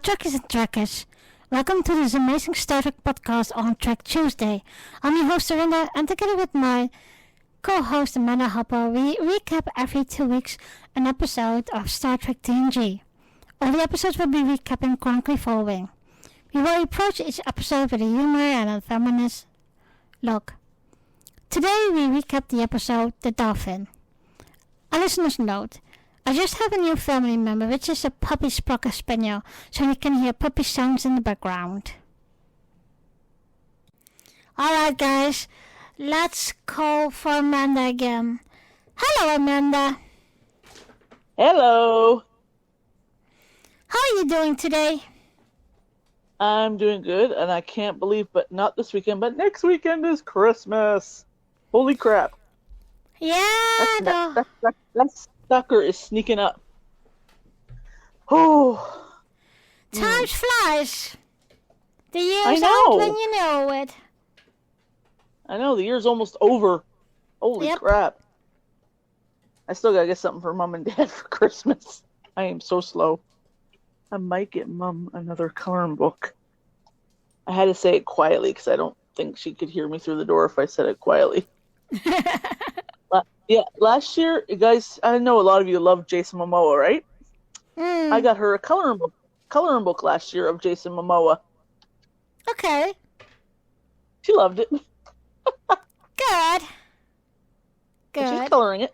Trekkies and Trekkers. Welcome to this amazing Star Trek podcast on Trek Tuesday. I'm your host Orinda, and together with my co-host Amanda Hopper, we recap every 2 weeks an episode of Star Trek TNG. All the episodes will be recapping chronically following. We will approach each episode with a humor and a feminist look. Today we recap the episode The Dauphin. A listener's note. I just have a new family member, which is a puppy Sprocker Spaniel, so you can hear puppy sounds in the background. Alright guys, let's call for Amanda again. Hello Amanda. Hello. How are you doing today? I'm doing good, and I can't believe, but not this weekend, but next weekend is Christmas. Holy crap. Yeah, That sucker is sneaking up. Oh. Time flies. The I year's know. out when you know it. I know, the year's almost over. Holy crap. I still gotta get something for Mom and Dad for Christmas. I am so slow. I might get Mom another coloring book. I had to say it quietly because I don't think she could hear me through the door if I said it quietly. Yeah, last year, guys, I know a lot of you love Jason Momoa, right? I got her a coloring book last year of Jason Momoa. Okay. She loved it. Good. She's coloring it.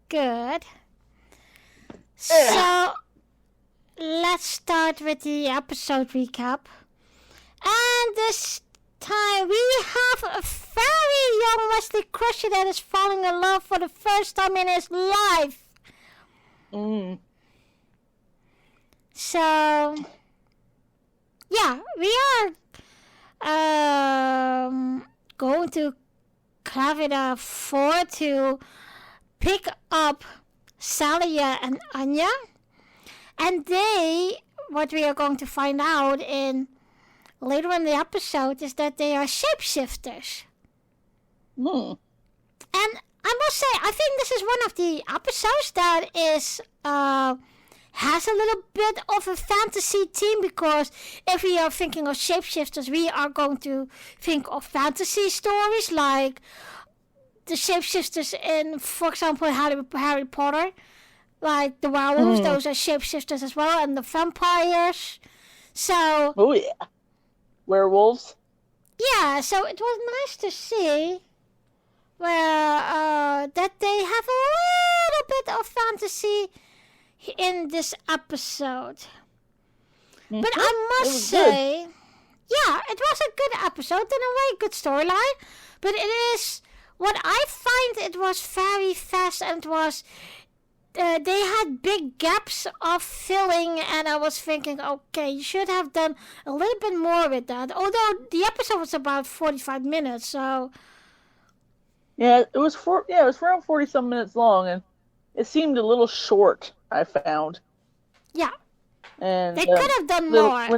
Good. So, let's start with the episode recap. And this time we have a very young Wesley Crusher that is falling in love for the first time in his life. So, yeah, we are going to Clavida 4 to pick up Salia and Anya. And what we are going to find out later in the episode is that they are shapeshifters. And I must say, I think this is one of the episodes that has a little bit of a fantasy theme, because if we are thinking of shapeshifters, we are going to think of fantasy stories like the shapeshifters in, for example, Harry Potter. Like the werewolves, those are shapeshifters as well, and the vampires. So. Oh yeah. Werewolves. Yeah, so it was nice to see that they have a little bit of fantasy in this episode. But I must say, yeah, it was a good episode and a very good storyline. But it is, what I find, it was very fast, and it was, they had big gaps of filling, and I was thinking, okay, you should have done a little bit more with that. Although the episode was about 45 minutes, so. Yeah, it was around 40-some minutes long, and it seemed a little short, I found. Yeah. And they could have done more.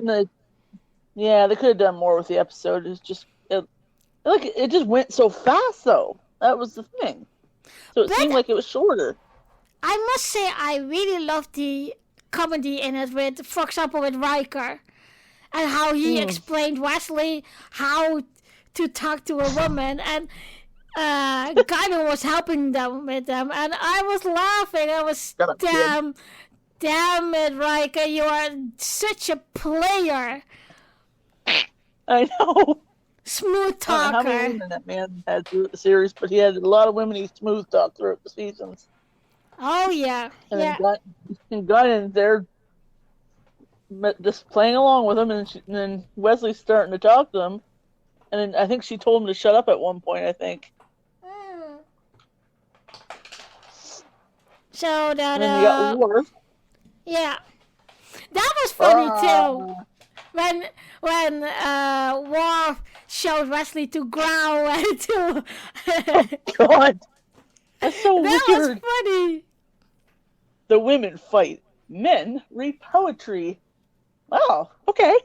They could have done more with the episode. It's just, it just went so fast, though. That was the thing. So it seemed like it was shorter. I must say, I really loved the comedy in it with, for example, with Riker, and how he explained Wesley how to talk to a woman, and Guido was helping them with them, and I was laughing. I was, damn it, Riker, you are such a player. I know. Smooth talker. I don't know how many women that man had throughout the series, but he had a lot of women he smooth talked throughout the seasons. Oh, yeah. And got in there just playing along with him, and then Wesley's starting to talk to him. And then I think she told him to shut up at one point, I think. So that, and then you got War. Yeah. That was funny, too. When Worf showed Wesley to growl and to... Oh, God. That's so that weird. Was funny. The women fight. Men read poetry. Wow, okay.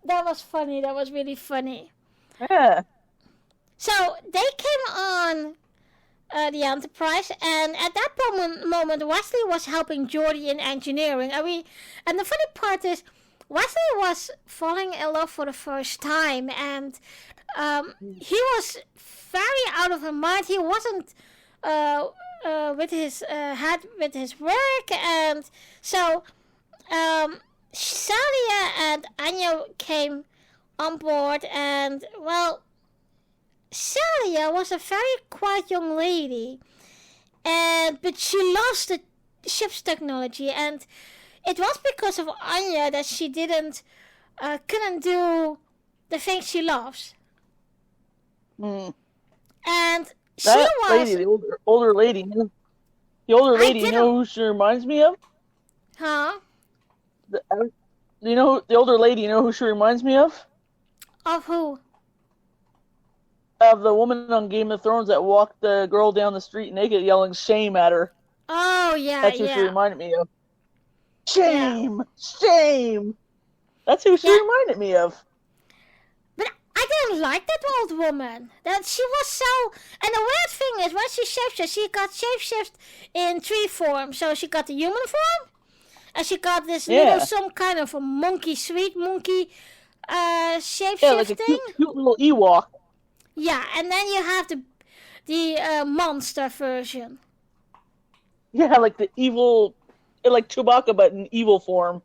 That was funny. That was really funny. Yeah. So they came on the Enterprise, and at that moment Wesley was helping Geordi in engineering, and the funny part is Wesley was falling in love for the first time, and he was very out of his mind. He wasn't with his head with his work, and so Salia and Anya came on board, and well, Salia was a very quiet young lady, but she lost the ship's technology, and it was because of Anya that she couldn't do the things she loves. Mm. And that lady, the older lady, you know who she reminds me of? Huh? The older lady, you know who she reminds me of? Of who? Of the woman on Game of Thrones that walked the girl down the street naked yelling shame at her. Oh, yeah, That's who she reminded me of. Shame! Shame! That's who she reminded me of. But I didn't like that old woman. That she was so... And the weird thing is, when she shapeshifted, she got shapeshift in 3 forms. So she got the human form, and she got this little, some kind of a monkey, sweet monkey shapeshift like a thing. Cute little Ewok. Yeah, and then you have the monster version. Yeah, like the evil, like Chewbacca, but in evil form.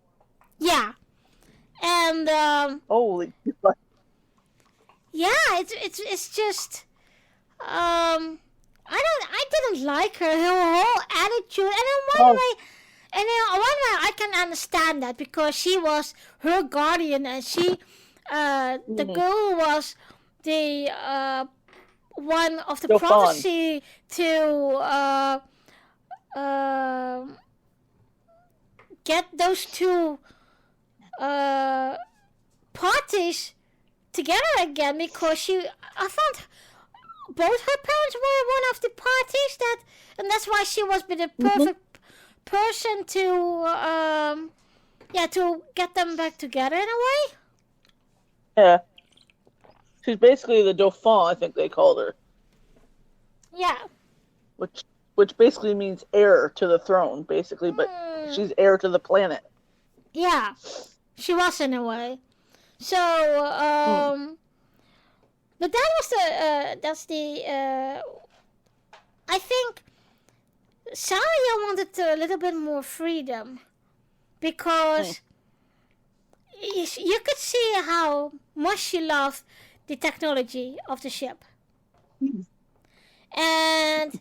Yeah, and holy. Yeah, it's just I didn't like her whole attitude, and in one way I can understand that, because she was her guardian, and she the girl was the one of the dauphin. prophecy to get those two parties together again, because I found both her parents were one of the parties and that's why she was the perfect person to to get them back together in a way. Yeah. She's basically the dauphin, I think they called her. Yeah. Which basically means heir to the throne, basically, but she's heir to the planet. Yeah. She was in a way. So, but that was that's the, I think Salia wanted a little bit more freedom, because you could see how much she loved the technology of the ship. And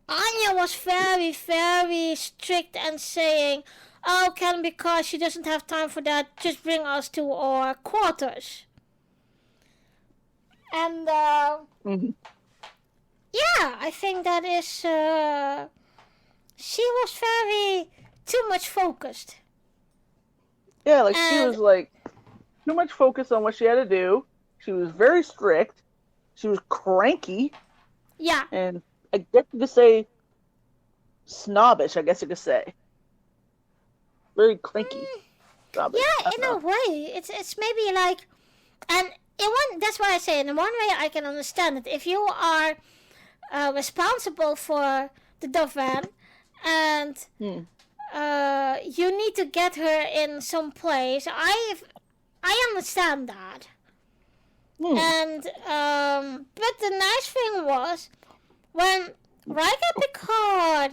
Anya was very, very strict and saying, "Oh, Ken, because she doesn't have time for that, just bring us to our quarters." And yeah, I think that is she was very too much focused. Yeah, like she was like too much focused on what she had to do. She was very strict. She was cranky. Yeah. And I guess you could say snobbish, I guess you could say. Very cranky. Snobbish. Yeah, in a way. It's maybe like, and in one, that's why I say, in one way I can understand it. If you are responsible for the dauphin, and you need to get her in some place, I understand that. And but the nice thing was when Riker Picard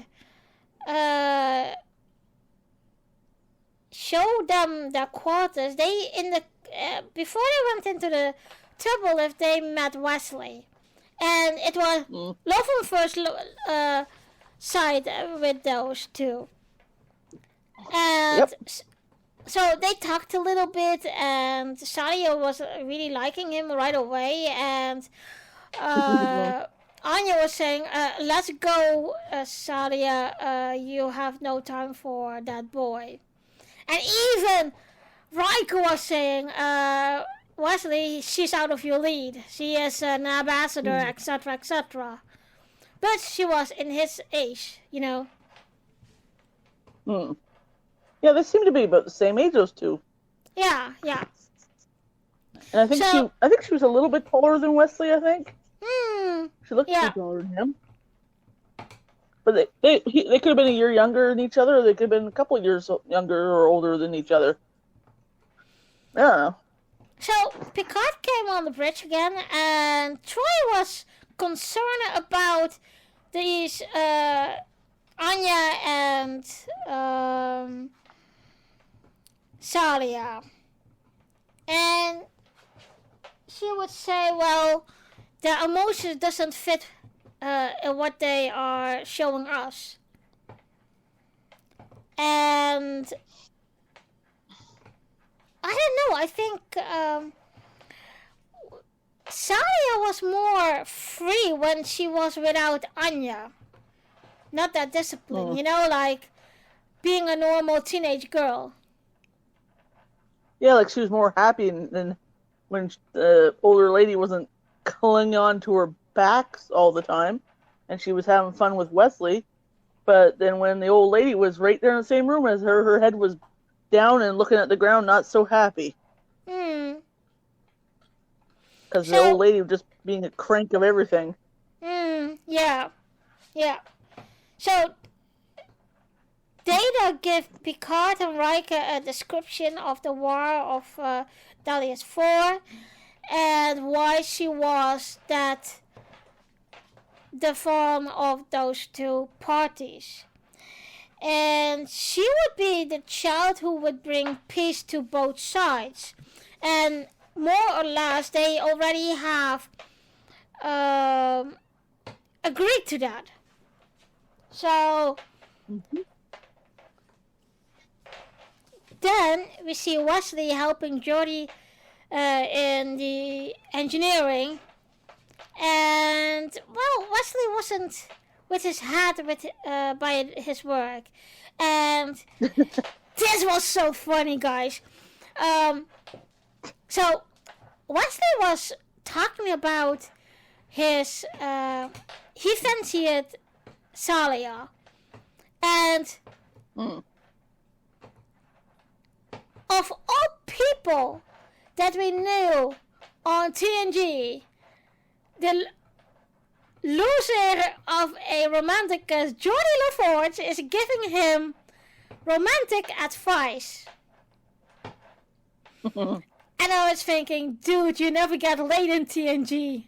showed them their quarters. They before they went into the turbo lift, they met Wesley, and it was love on first sight with those two, and. So they talked a little bit, and Salia was really liking him right away, and Anya was saying, "Let's go, Salia. You have no time for that boy." And even Riker was saying, "Wesley, she's out of your league. She is an ambassador, etc., etc." But she was in his age, you know. Yeah, they seem to be about the same age, those two. Yeah, yeah. And I think she was a little bit taller than Wesley, I think. She looked Yeah. taller than him. But they could have been a year younger than each other, or they could have been a couple of years younger or older than each other. I don't know. So Picard came on the bridge again, and Troy was concerned about these Anya and Salia, and she would say, "Well, their emotions doesn't fit in what they are showing us," and I don't know. I think Salia was more free when she was without Anya. Not that disciplined, like being a normal teenage girl. Yeah, like she was more happy than when the older lady wasn't clinging on to her back all the time, and she was having fun with Wesley. But then when the old lady was right there in the same room as her head was down and looking at the ground, not so happy. Because the old lady was just being a crank of everything. Yeah. So, Data give Picard and Riker a description of the war of Dalia's 4 and why she was the form of those two parties. And she would be the child who would bring peace to both sides. And more or less, they already have agreed to that. So, then we see Wesley helping Geordi in the engineering. And, well, Wesley wasn't with his head by his work. And this was so funny, guys. So, Wesley was talking about his, he fancied Salia. And of all people that we knew on TNG, the loser of a romantic as Geordi LaForge is giving him romantic advice. And I was thinking, dude, you never get laid in TNG.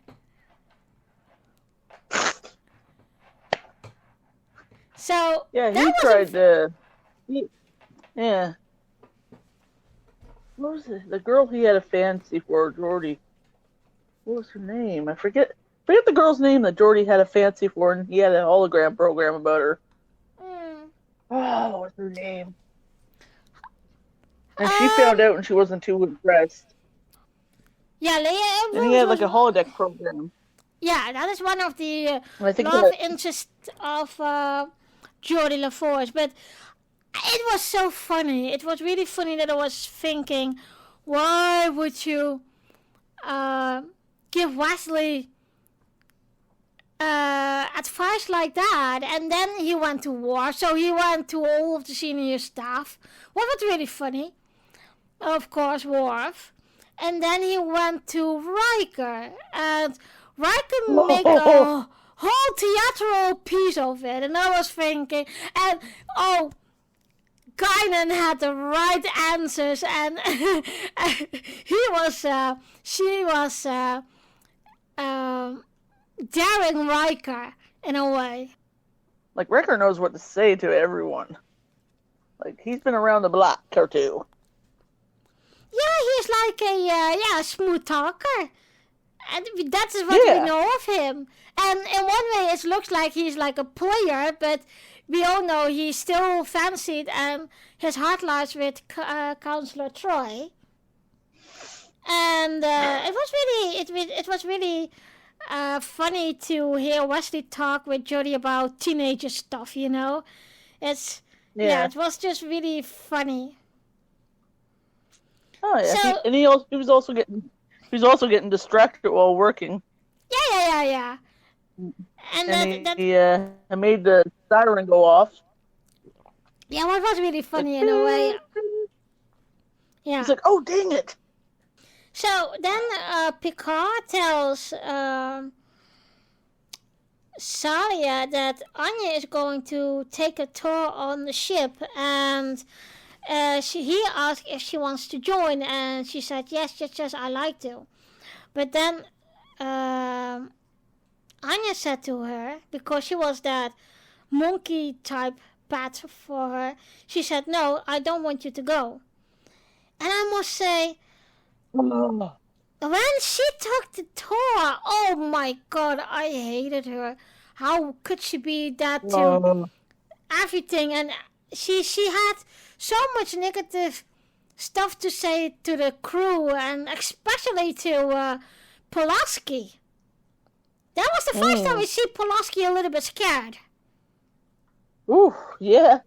So yeah, he tried to. Yeah. What was it? The girl he had a fancy for, Geordi. What was her name? I forget the girl's name that Geordi had a fancy for, and he had a hologram program about her. Oh, what was her name? And she found out and she wasn't too impressed. Yeah, Leia. And he had like a holodeck program. Yeah, that is one of the love interests of Geordi LaForge. But it was so funny. It was really funny that I was thinking, why would you give Wesley advice like that? And then he went to war, so he went to all of the senior staff. What was really funny? Of course, Worf. And then he went to Riker, and Riker made a whole theatrical piece of it. And I was thinking, and Guinan had the right answers, and she was daring Riker in a way. Like, Riker knows what to say to everyone. Like, he's been around the block or two. Yeah, he's like a smooth talker. And that's what we know of him. And in one way it looks like he's like a player, but we all know he's still fancied and his heart lies with Counselor Troy. And it was really funny to hear Wesley talk with Jodie about teenager stuff, you know. It was just really funny. Oh yeah, so, he was also getting distracted while working. Yeah. And he made the siren go off. Yeah, well, it was really funny in a way. Yeah. He's like, oh, dang it. So then Picard tells Salia that Anya is going to take a tour on the ship, and he asked if she wants to join, and she said yes, I like to. But then Anya said to her, because she was that monkey type pet for her, she said, no, I don't want you to go. And I must say, when she took the tour, oh my god, I hated her. How could she be that to everything? And she had so much negative stuff to say to the crew, and especially to Pulaski. That was the first time we see Pulaski a little bit scared. Ooh, yeah.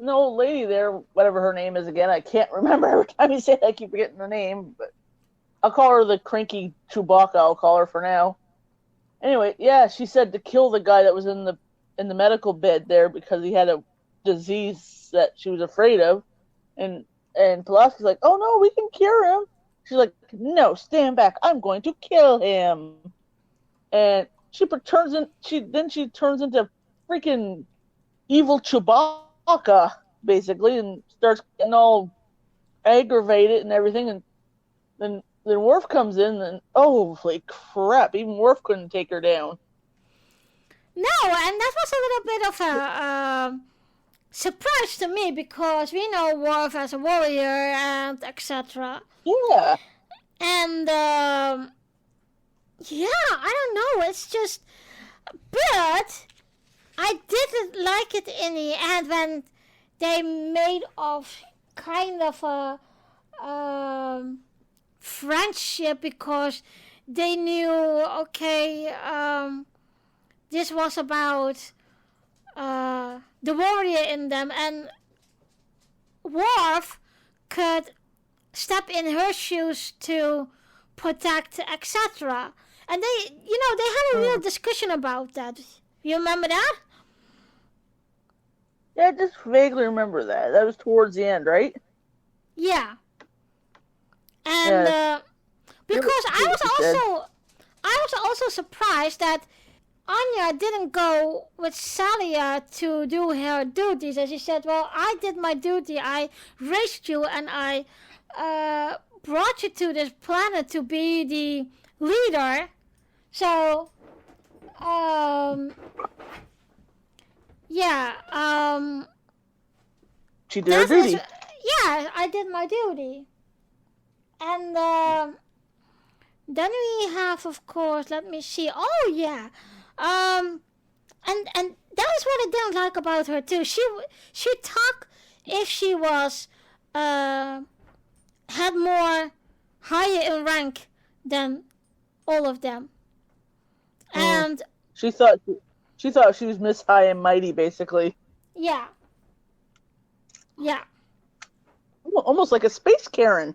The old lady there, whatever her name is again, I can't remember. Every time you say it, I keep forgetting the name. But I'll call her the cranky Chewbacca. I'll call her for now. Anyway, yeah, she said to kill the guy that was in the medical bed there because he had a disease that she was afraid of, and Pulaski's like, "Oh no, we can cure him." She's like, "No, stand back! I'm going to kill him." And she turns into freaking evil Chewbacca, basically, and starts getting all aggravated and everything. And then Worf comes in, and holy crap, even Worf couldn't take her down. No, and that was a little bit of a surprise to me, because we know Worf as a warrior and etc. Yeah. And yeah, I don't know. It's just, but I didn't like it in the end when they made of kind of a friendship, because they knew, okay, this was about the warrior in them, and Worf could step in her shoes to protect, etc. And they had a real discussion about that. You remember that? Yeah, I just vaguely remember that. That was towards the end, right? Yeah. And because I was also surprised that Anya didn't go with Salia to do her duties. And she said, well, I did my duty. I raised you, and I brought you to this planet to be the leader. So, yeah. She did her duty. Yeah, I did my duty. And then we have, of course, let me see. Oh, yeah. And that is what I didn't like about her too. She talked if she was had more higher in rank than all of them. And she thought she was Miss High and Mighty, basically. Yeah. Yeah. Almost like a space Karen.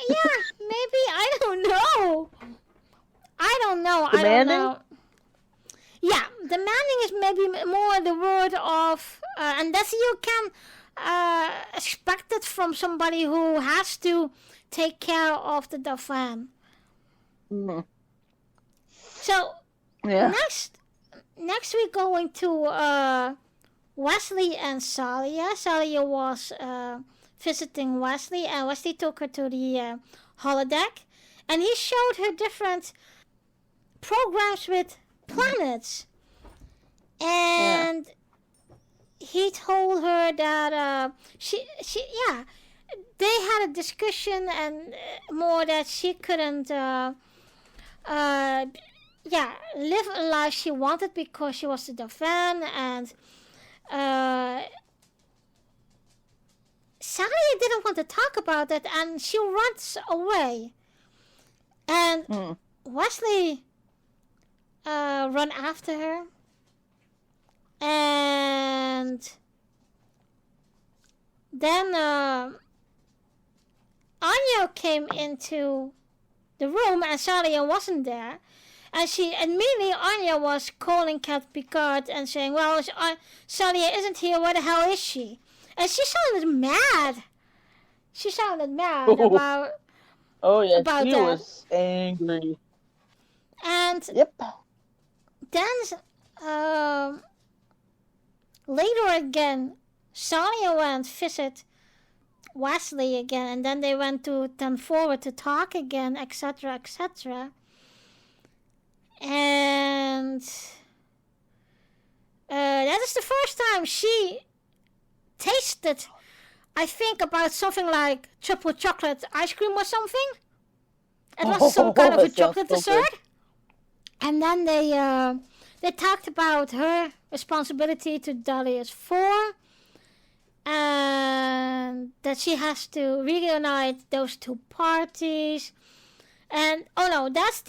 Yeah, maybe. I don't know. Demanding? Yeah, demanding is maybe more the word of, and that's you can expect it from somebody who has to take care of the dauphin. Mm. So, yeah. next we're going to Wesley and Salia. Salia was visiting Wesley, and Wesley took her to the holodeck, and he showed her different programs with planets, and he told her that they had a discussion, and more that she couldn't live a life she wanted because she was a dauphin, and Sally didn't want to talk about it, and she runs away. And Wesley run after her, and then Anya came into the room, and Sally wasn't there. And she immediately, Anya was calling Cat Picard and saying, well, Sally isn't here, where the hell is she? And she sounded mad. About Oh yeah, about she that. was angry. And Yep. then later again, Sonia went visit Wesley again, and then they went to 10 forward to talk again, etc., etc. And that is the first time she tasted, I think, about something like triple chocolate ice cream or something. It was some kind of a That sounds chocolate so dessert. good. And then they talked about her responsibility to Dahlia's 4, and that she has to reunite those two parties. And oh no, that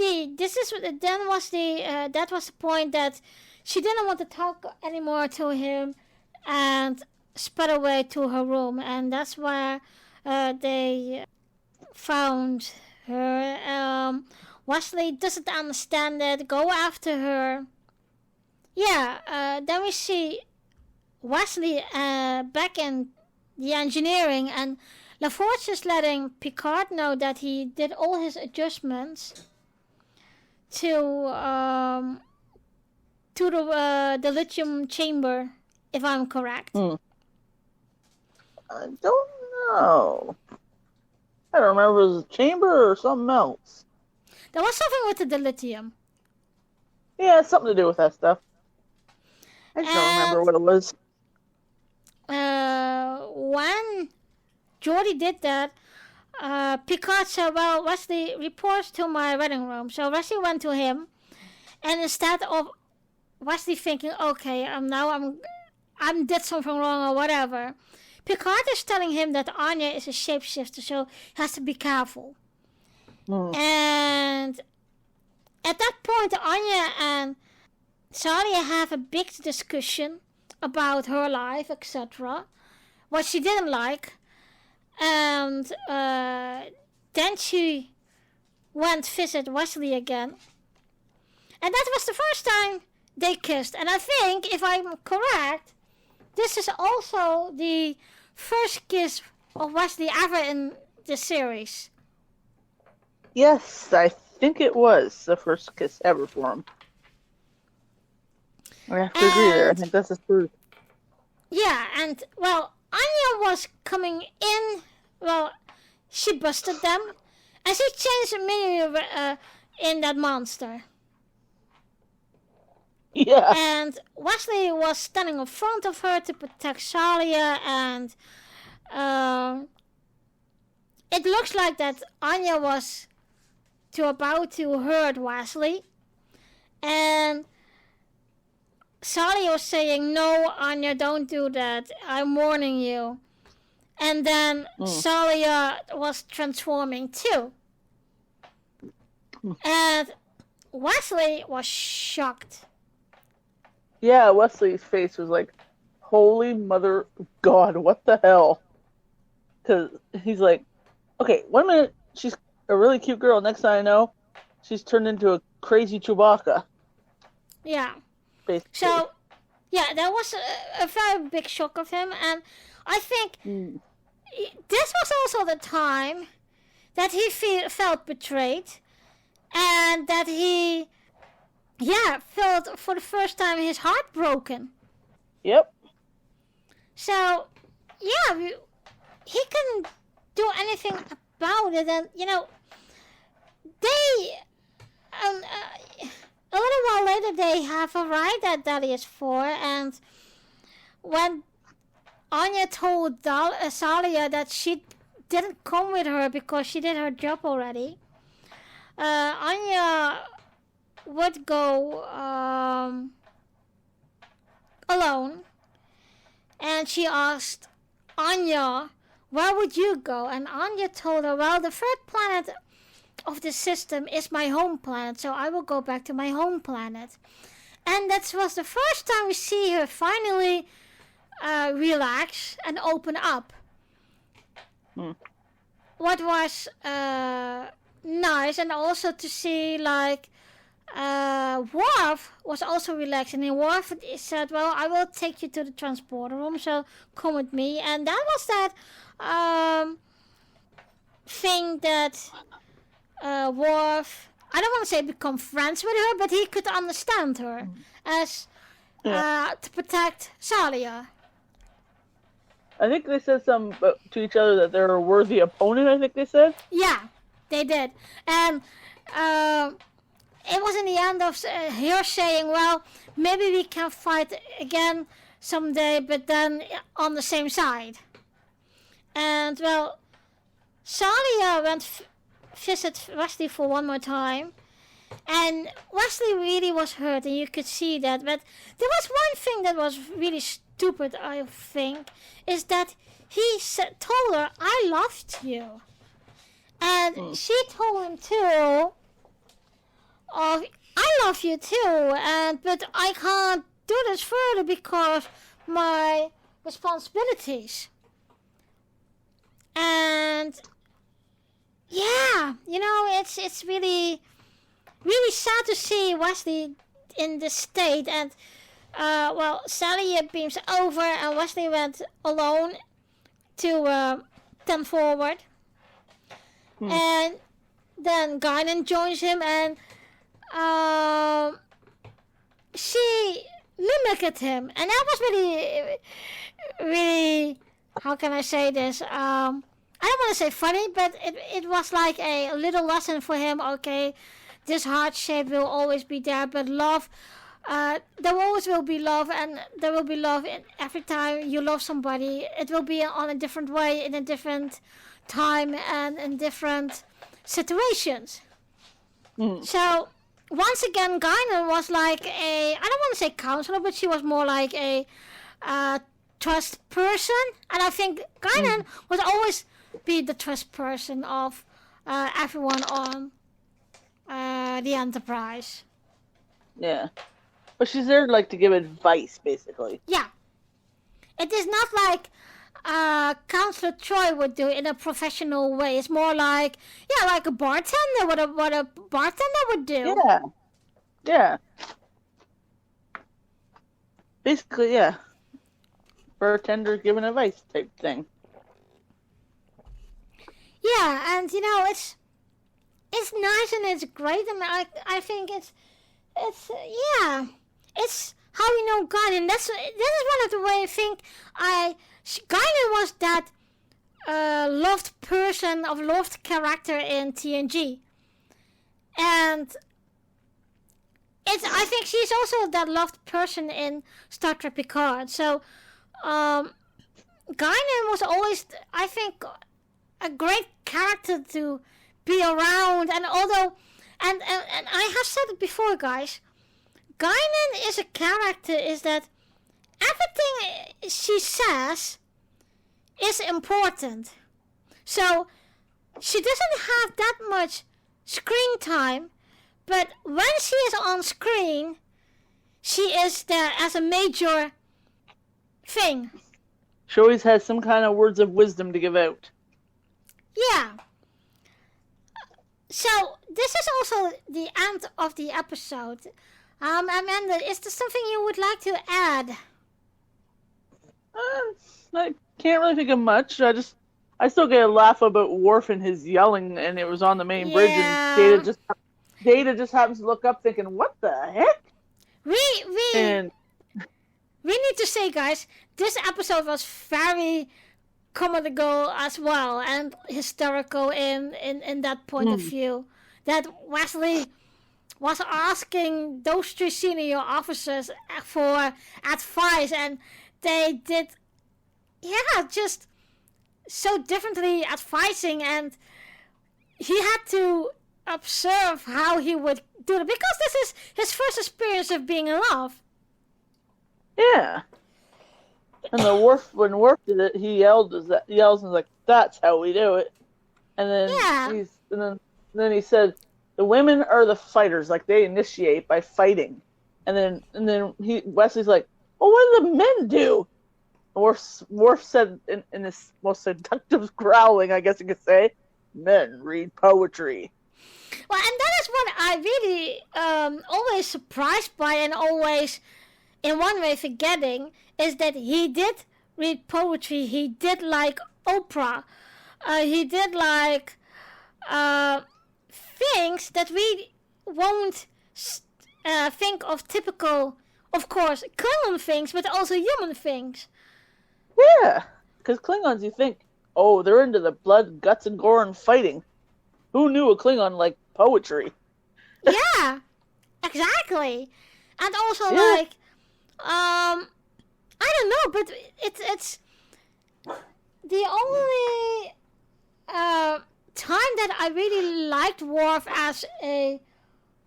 was the point that she didn't want to talk anymore to him, and sped away to her room, and that's where they found her. Wesley doesn't understand it, go after her. Yeah, then we see Wesley back in the engineering, and LaForge is letting Picard know that he did all his adjustments to the lithium chamber, if I'm correct. I don't know. I don't remember if it was a chamber or something else. There was something with the dilithium. Yeah, something to do with that stuff. I just don't remember what it was. When Geordi did that, Picard said, well, Wesley, reports to my wedding room. So Wesley went to him, and instead of Wesley thinking, okay, I'm did something wrong or whatever, Picard is telling him that Anya is a shapeshifter, so he has to be careful. And at that point, Anya and Sadia have a big discussion about her life, etc. What she didn't like. And then she went visit Wesley again. And that was the first time they kissed. And I think, if I'm correct, this is also the first kiss of Wesley ever in the series. Yes, I think it was the first kiss ever for him. I have to agree there. I think that's the truth. Yeah, and, well, Anya was coming in. Well, she busted them. And she changed the menu in that monster. Yeah. And Wesley was standing in front of her to protect Salia, and it looks like that Anya was about to hurt Wesley. And Salia was saying, no, Anya, don't do that. I'm warning you. And then Salia was transforming too. And Wesley was shocked. Yeah, Wesley's face was like, holy mother of God, what the hell? Because he's like, okay, 1 minute she's a really cute girl, next thing I know, she's turned into a crazy Chewbacca. Yeah. Basically. So, yeah, that was a very big shock of him, and I think this was also the time that he felt betrayed, and that he, felt for the first time his heart broken. Yep. So, he couldn't do anything about it, and, they, a little while later, they have arrived at Dahlia's 4, and when Anya told Salia that she didn't come with her because she did her job already, Anya would go alone, and she asked Anya, where would you go? And Anya told her, well, the third planet of the system is my home planet, so I will go back to my home planet. And that was the first time we see her finally relax and open up. What was nice, and also to see, like, Worf was also relaxing, and Worf said, well, I will take you to the transporter room, so come with me. And that was that think that Worf, I don't want to say become friends with her, but he could understand her as to protect Salia. I think they said to each other that they're a worthy opponent, I think they said. Yeah, they did. And it was in the end of her saying, well, maybe we can fight again someday, but then on the same side. And, well, Salia went visit Wesley for one more time. And Wesley really was hurt, and you could see that. But there was one thing that was really stupid, I think, is that he told her, I loved you. And she told him too, I love you too, but I can't do this further because my responsibilities. And yeah, it's really sad to see Wesley in this state. And Sally beams over, and Wesley went alone to 10 forward. And then Guinan joins him, and she mimicked him, and that was really, how can I say this? I don't want to say funny, but it was like a little lesson for him. Okay, this heart shape will always be there, but love, there always will be love, and there will be love every time you love somebody. It will be on a different way, in a different time, and in different situations. So once again, Guinan was like I don't want to say counselor, but she was more like a trust person, and I think Guinan would always be the trust person of everyone on the Enterprise. Yeah, but she's there like to give advice, basically. Yeah, it is not like Counselor Troy would do in a professional way. It's more like a bartender. What a bartender would do. Yeah. Basically, yeah. Bartender giving advice type thing. Yeah, and it's nice and it's great, and I think it's how we know God, and that is one of the way I think Guinan was that loved person of loved character in TNG, and I think she's also that loved person in Star Trek Picard. So Guinan was always, I think, a great character to be around, and although and I have said it before, guys, Guinan is a character is that everything she says is important. So she doesn't have that much screen time, but when she is on screen, she is there as a major thing. She always has some kind of words of wisdom to give out. Yeah. So this is also the end of the episode. Amanda, is there something you would like to add? I can't really think of much. I still get a laugh about Worf and his yelling, and it was on the main bridge, and Data just happens to look up, thinking, "What the heck?" We need to say, guys, this episode was very comical as well, and hysterical in that point of view. That Wesley was asking those 3 senior officers for advice, and they did, just so differently advising, and he had to observe how he would do it, because this is his first experience of being in love. Yeah. And when Worf did it, he yells and was like, "That's how we do it." And then then he said, "The women are the fighters, like they initiate by fighting." And then Wesley's like, "Well, what do the men do?" Worf said in this most seductive growling, I guess you could say, "Men read poetry." Well, and that is what I really always surprised by, and always in one way forgetting, is that he did read poetry. He did like opera. He did like things that we won't think of typical, of course, Klingon things, but also human things. Yeah, because Klingons, you think, oh, they're into the blood, guts, and gore and fighting. Who knew a Klingon liked poetry? Yeah, exactly. And also, like, I don't know, but it's the only time that I really liked Worf as a...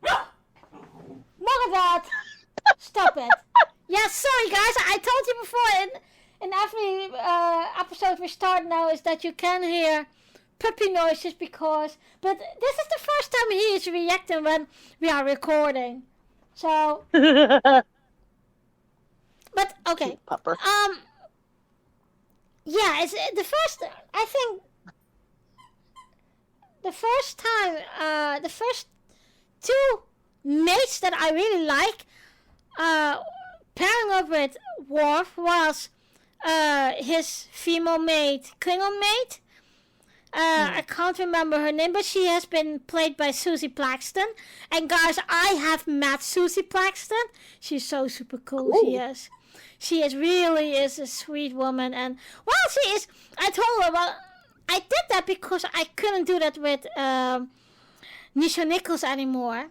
Look at that! Stop it. Yeah, sorry guys, I told you before in every episode we start now is that you can hear puppy noises because... But this is the first time he is reacting when we are recording. So... But, okay. Pupper. Yeah, it's the first... I think... The first time... the first two mates that I really like pairing up with Worf was his female mate, Klingon mate. I can't remember her name, but she has been played by Susie Plaxton. And guys, I have met Susie Plaxton. She's so super cool. She really is a sweet woman. And well, she is. I told her, well, I did that because I couldn't do that with Nisha Nichols anymore.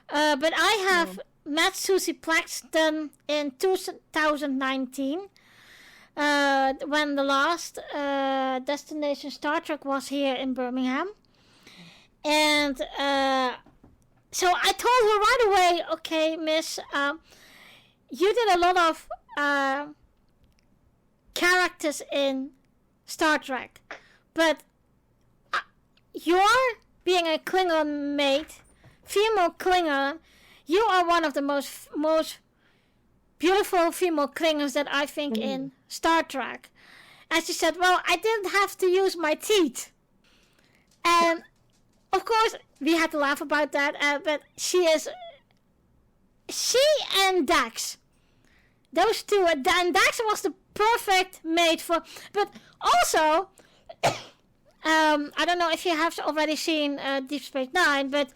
But I have met Susie Plaxton in 2019 when the last Destination Star Trek was here in Birmingham. And so I told her right away, okay, miss, you did a lot of characters in Star Trek, but you're being a Klingon mate, female Klingon, you are one of the most beautiful female Klingons that I think in Star Trek. And she said, well, I didn't have to use my teeth. And, of course, we had to laugh about that, but she and Dax, those two, and Dax was the perfect mate for, but also, I don't know if you have already seen Deep Space Nine, but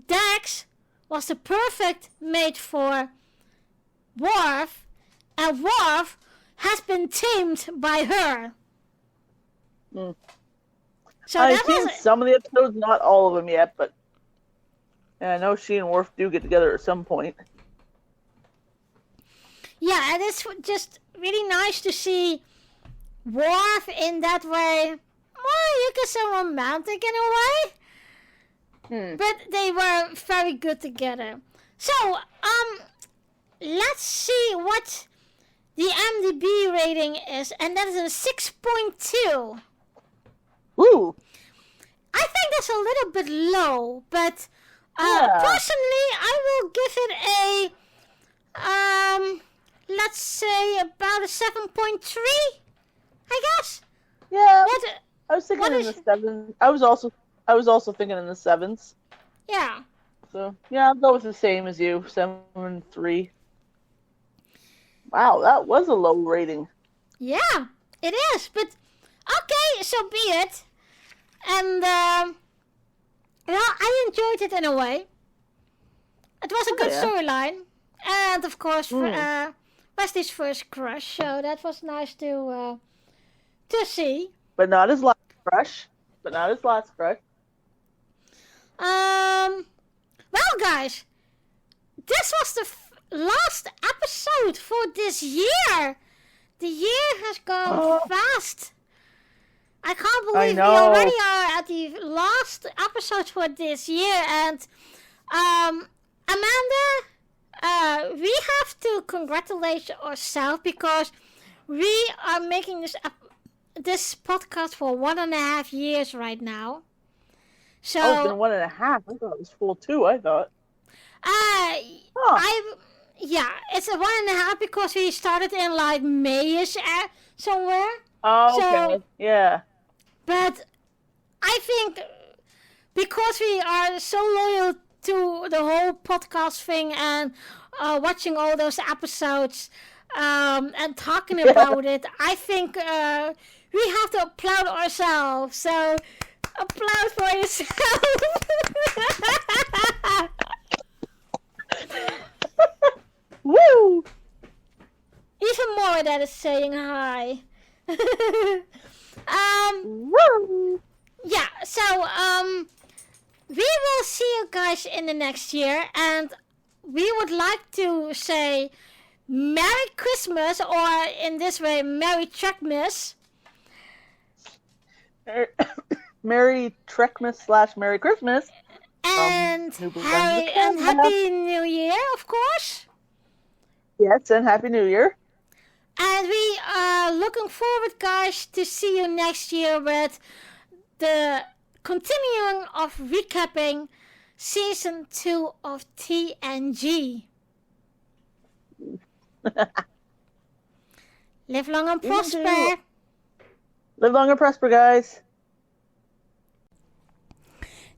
Dax was the perfect mate for Worf, and Worf has been tamed by her. So I've seen some of the episodes, not all of them yet, but I know she and Worf do get together at some point. Yeah, and it's just really nice to see Worf in that way. Well, you can say romantic in a way. But they were very good together. So, let's see what the IMDb rating is, and that is a 6.2. Woo! I think that's a little bit low, but personally, I will give it a, let's say about a 7.3, I guess. Yeah, I was thinking in the 7s. I was also thinking in the 7s. Yeah. So, yeah, I'll go with the same as you, 7.3. Wow, that was a low rating. Yeah, it is, but okay, so be it. And, well, I enjoyed it in a way. It was a good storyline. And, of course, Wesley's first crush, so that was nice to see. But not his last crush. Well, guys, this was the last episode for this year. The year has gone fast. I can't believe we already are at the last episode for this year. And Amanda, we have to congratulate ourselves because we are making this podcast for 1.5 years right now. So it's been 1.5. I thought it was full 2. I thought. Yeah, it's a 1.5 because we started in like Mayish somewhere. Oh, okay. So, yeah. But I think because we are so loyal to the whole podcast thing and watching all those episodes and talking about it, I think we have to applaud ourselves. So Applause for yourself. Woo! Even more that is saying hi. Woo! Yeah, so we will see you guys in the next year, and we would like to say Merry Christmas, or in this way, Merry Trekmas. Merry Trekmas / Merry Christmas. And New Happy New Year, of course. Yes, and Happy New Year. And we are looking forward, guys, to see you next year with the continuing of recapping season 2 of TNG. Live long and prosper. Live long and prosper, guys.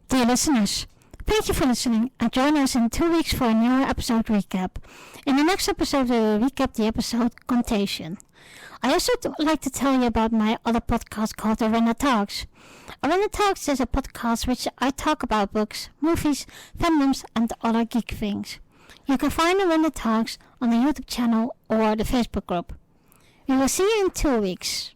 Dear listeners, thank you for listening, and join us in 2 weeks for a new episode recap. In the next episode, we will recap the episode Contagion. I also would like to tell you about my other podcast called Orinda Talks. Orinda Talks is a podcast which I talk about books, movies, fandoms, and other geek things. You can find Orinda Talks on the YouTube channel or the Facebook group. We will see you in 2 weeks.